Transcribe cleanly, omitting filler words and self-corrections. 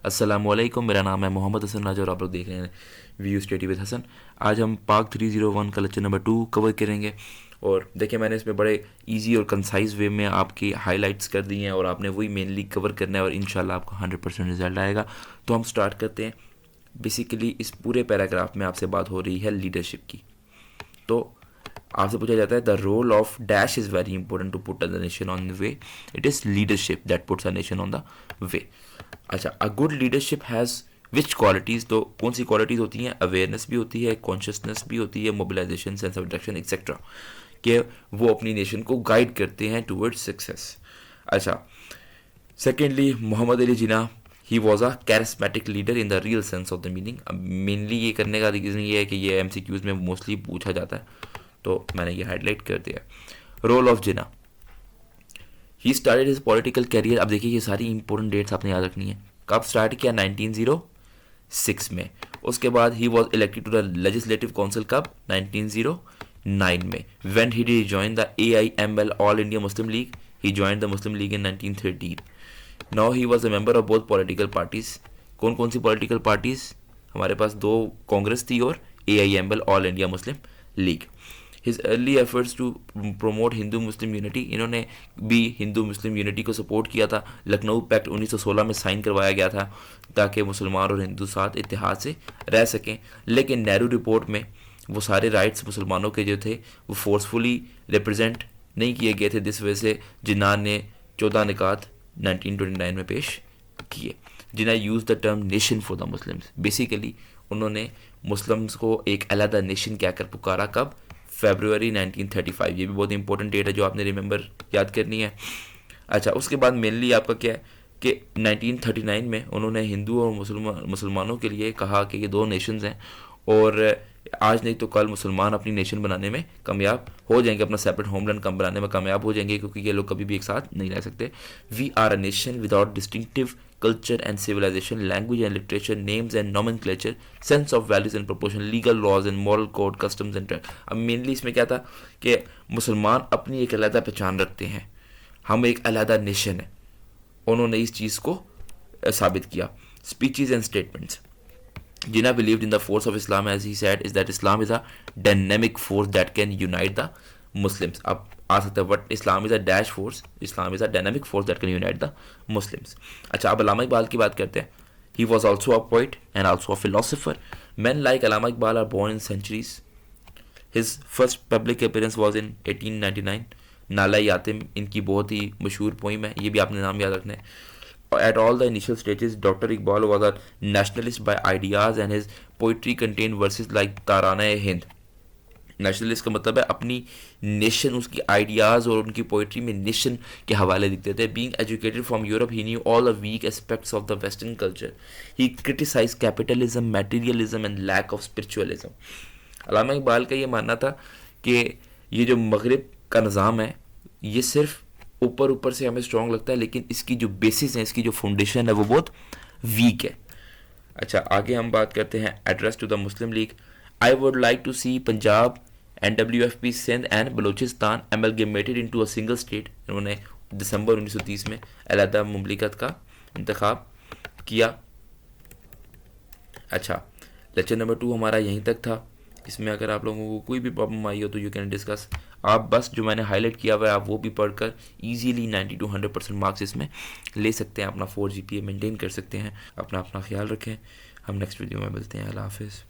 अस्सलामुअलैकुम, मेरा नाम है मोहम्मद हसन राजा और आप लोग देख रहे हैं वीयू स्टडी विद हसन। आज हम पाक 301 का लेक्चर नंबर 2 कवर करेंगे। और देखिए, मैंने इसमें बड़े इजी और कंसाइज वे में आपकी हाइलाइट्स कर दी हैं और आपने वही मेनली कवर करना है और इंशाल्लाह आपको 100% रिजल्ट आएगा। तो हम स्टार्ट करते हैं। बेसिकली इस पूरे पैराग्राफ में आपसे बात हो रही है लीडरशिप की। तो आपसे पूछा जाता है the role of dash is very important to put the nation on the way. It is leadership that puts a nation on the way. अच्छा, a good leadership has which qualities. तो कौन सी qualities होती हैं? Awareness भी होती है, consciousness भी होती है, mobilisation, sense of direction etcetera, कि वो अपनी नेशन को गाइड करते हैं टूवर्ड्स सक्सेस। अच्छा, secondly Mohammad Ali Jinnah, he was a charismatic leader in the real sense of the meaning. अब मेनली ये करने का रीज़न ये है कि ये MCQs में मोस्टली पूछा जाता है, तो मैंने ये हाईलाइट कर दिया। Role of Jinnah, he started his political career. अब देखिए, ये सारी इंपॉर्टेंट डेट्स आपने याद रखनी है। कब स्टार्ट किया? 1906 में। उसके बाद he was elected to the legislative council कब? 1909 में। When he did join the AIML all India Muslim League, he joined the Muslim League in 1913। Now he was a member of both political parties. कौन कौन सी political parties? हमारे पास दो कांग्रेस थी और AIML all India Muslim League. His early efforts to promote Hindu Muslim unity, इन्होंने भी Hindu Muslim unity को support किया था। लखनऊ पैक्ट 1916 में साइन करवाया गया था ताकि मुसलमान और हिंदू साथ इत्तेहाद से रह सकें। लेकिन नेहरू रिपोर्ट में वो सारे राइट्स मुसलमानों के जो थे वो फोर्सफुली रिप्रेजेंट नहीं किए गए थे। जिस वजह से जिन्ना ने 14 निकात 1929 में पेश किए। Jinnah use the term nation for the Muslims. Basically उन्होंने मुस्लिम्स को एक अलग नेशन कहकर पुकारा। कब? फरवरी 1935। ये भी बहुत इंपॉर्टेंट डेट है जो आपने रिमेंबर याद करनी है। अच्छा, उसके बाद मेनली आपका क्या है कि 1939 में उन्होंने हिंदू और मुसलमानों के लिए कहा कि ये दो नेशंस हैं और आज नहीं तो कल मुसलमान अपनी नेशन बनाने में कामयाब हो जाएंगे, अपना सेपरेट होमलैंड कम बनाने में कामयाब हो जाएंगे, क्योंकि ये लोग कभी भी एक साथ नहीं रह सकते। We are a nation without distinctive culture and civilization, language and literature, names and nomenclature, sense of values and proportion, legal laws and moral code, customs and trend। अब मेनली इसमें क्या था कि मुसलमान अपनी एक अलग पहचान रखते हैं, हम एक अलग नेशन है। उन्होंने इस चीज़ को साबित किया। Speeches and statements, Jinnah believed in the force of Islam, as he said, is that Islam is a dynamic force that can unite the Muslims. अब आ सकता है but Islam is a dash force, Islam is a dynamic force that can unite the Muslims. अच्छा, अब अलामा इकबाल की बात करते हैं। He was also a poet and also a philosopher. Man like Allama Iqbal are born in centuries. His first public appearance was in 1899। Nala यातिम इनकी बहुत ही मशहूर poem है, ये भी आपने नाम याद रखना है। At all the initial stages, Dr. Iqbal was a nationalist by ideas and his poetry contained verses like Tarana Hind. Nationalist का मतलब है अपनी नेशन, उसकी आइडियाज़ और उनकी पोइट्री में नेशन के हवाले दिखते थे। Being educated from Europe, he knew all the weak aspects of the western culture. He criticise capitalism, materialism and lack of spiritualism. Allama Iqbal का ये मानना था कि ये जो मगरिब का निज़ाम है ये सिर्फ ऊपर ऊपर से हमें स्ट्रॉन्ग लगता है, लेकिन इसकी जो बेसिस है, इसकी जो फाउंडेशन है वो बहुत वीक है। अच्छा, आगे हम बात करते हैं address to the Muslim League. I would like to see Punjab NWFP Sindh and Balochistan amalgamated into a single state. इन्होंने दिसंबर 1930 में अलहदा मुमलिकत का इंतखाब किया। अच्छा, लेक्चर नंबर 2 हमारा यहीं तक था। इसमें अगर आप लोगों को कोई भी प्रॉब्लम आई हो तो यू कैन डिस्कस। आप बस जो मैंने हाईलाइट किया हुआ है आप वो भी पढ़कर इजीली 90 to 100% मार्क्स इसमें ले सकते हैं, अपना 4 GPA मेंटेन कर सकते हैं। अपना ख्याल रखें। हम नेक्स्ट वीडियो में मिलते हैं। अल्लाह हाफिज़।